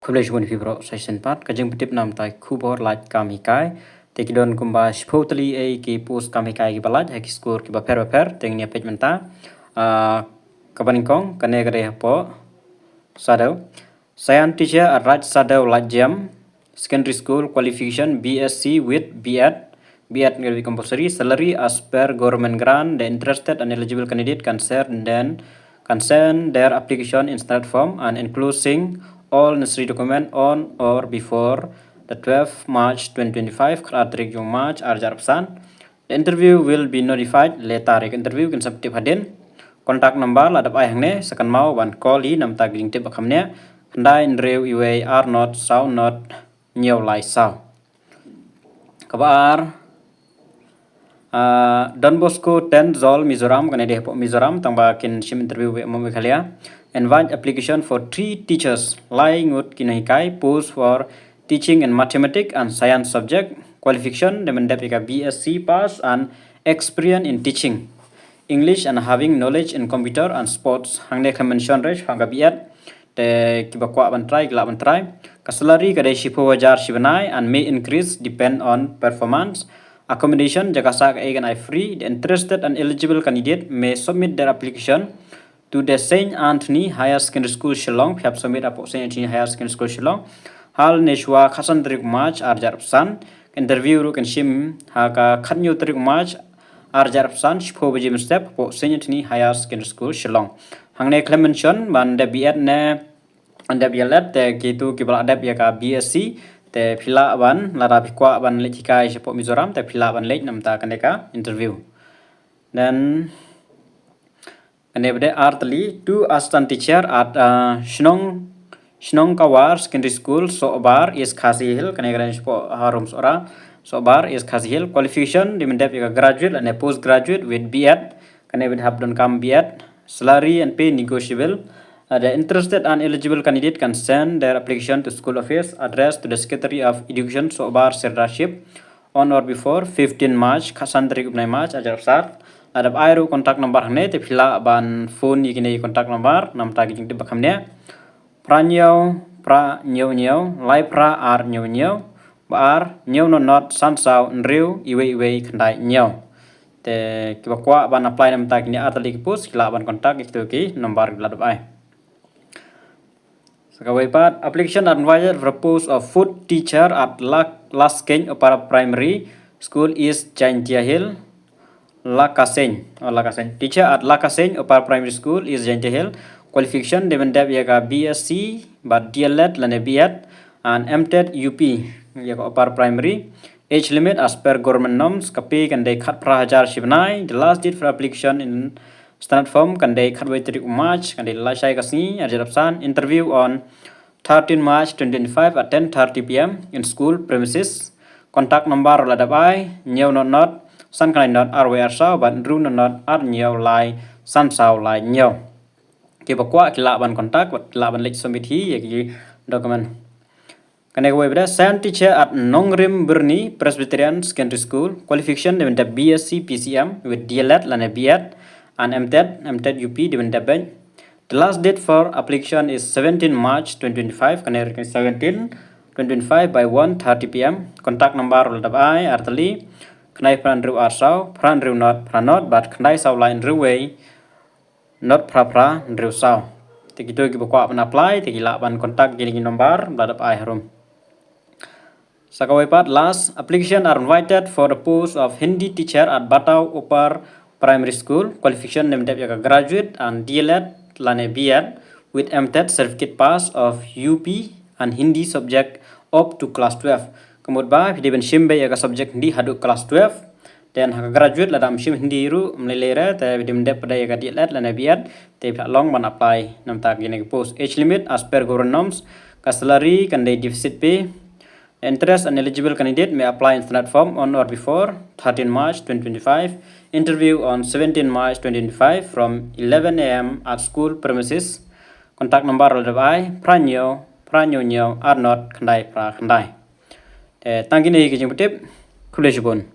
Kublai Shibun Fibro Session Part Kajang Petip Nam Tai Kubor Light Kami Kai Tekidon Kumba Shpotali A Ki Post Kami Kai Ki Balat Haki Skur Ki Baper Tengnya Page Menta Kabaningkong Kanegare Po Sadau Sayan Teacher at Right Sadau Light Jam Secondary School Qualification BSc with B.Ed will be compulsory. Salary as per government grant. The interested and eligible candidate can send their application in standard form and including all necessary documents on or before the 12th March 2025. Khatir yung March arjarapsan. The interview will be notified later. Interview can subtip hadin. Contact number ladap ay hangne second mau one call i nam tag link tip bakamne. Handai nrew iwe are not sound not new lai sao. Kabar Don Bosco 10 Zol Mizoram kanede po Mizoram tangba kin shim interview we mo khalia invite application for 3 teachers lying ut kinahikai post for teaching in mathematics and science subject qualification demandapika BSc pass and experience in teaching English and having knowledge in computer and sports hangne mention rech hanga biat te kibakwa ban try ka salary ka dai shipo wajar shibanai and may increase depend on performance. Accommodation Jakasa Egan I free. The interested and eligible candidate may submit their application to the Saint Anthony Higher Secondary School Shillong. Have submit up Saint Anthony Higher Secondary School Shillong. Hal Neshwa Khasan Trik March Arjarapsan. Interview Ruk and Shim Haka Kanyu Trik March Arjarapsan. Shpo Bajim Step po Saint Anthony Higher Secondary School Shillong. Hangne Clemention Ban de Biat ne and the Bialet the Gitu Kibal Adep Yaka BSc. Te pila ban lara bikwa ban lechikai sepo Mizoram te pila ban lech namta kaneka interview. Then kanebde artli two assistant teacher at Shnong Kawar Secondary School Sobar is Khasi Hill kaneka sepo harum sora Sobar is Khasi Hill qualification dimendep yaka graduate and a postgraduate with B.Ed kanebde have done come B.Ed salary and pay negotiable. The interested and eligible candidate can send their application to school office addressed to the Secretary of Education Sobar Serdarship on or before 15 March Khasan Tarik March Ajarapsar. Adab airu contact number hane te phila ban phone yikine contact number nam tagi jing te bakhamne pra nyau lai pra ar nyau bar nyau no not san sao nriu iwe khandai nyau te kibakwa ban apply nam tagi ni atali post kila ban contact itu ki number ladab ai. Sekawaipat application advisor for post of food teacher at Laskeng Upper Primary School is Jaintia Hill Lakaseng. Teacher at Lakaseng Upper Primary School is Jaintia Hill. Qualification demandap yaga BSc but DLED lane B.Ed and MTED UP yaga Upper Primary. Age limit as per government norms kapi kan dai khat prahajar shibnai. The last date for application in standard form kan dai khatwai tarik March kan dai lasai kasni arjarapsan. Interview on 13 March 2025 at 10:30 p.m. in school premises. Contact number ladabai nyau not san kan not arwe arsau but ru not ar nyau lai san sao lai nyau. Ki bakwa kilaban contact wat kilaban lek submit hi yaki document. Kanek webda science teacher at Nongrim Burni Presbyterian Secondary School. Qualification dengan BSc PCM with DLED lana B.Ed and MTED UP dengan bench. The last date for application is 17 March 2025. Kanek 17 2025 by 1:30 p.m. Contact number ladabai artali kanai pranru arsau pranru not but kanai sau lain ruway not pra nru sau. Tikito ki bakwa ban apply tikila ban contact gini number ladabai harum. Sakawaipat last application are invited for the post of Hindi teacher at Batau Upper Primary School. Qualification named yaga graduate and DLED lane B.Ed with MTED certificate pass of UP and Hindi subject up to class 12. Kemudian video ben shimbe yaga subject Hindi haduk class 12 dan haka graduate ladam shim Hindi ru melelera te video mendep pada yaga DLED lane B.Ed te long ban apply nam tag gini post. Age limit as per government norms. Ka salary kan dai deficit pay. Interest and eligible candidate may apply in standard form on or before 13 March 2025. Interview on 17 March 2025 from 11 a.m. at school premises. Contact number ladabai pranyo are not khandai pra khandai. Tangkini kijing petip Kublai Shibun.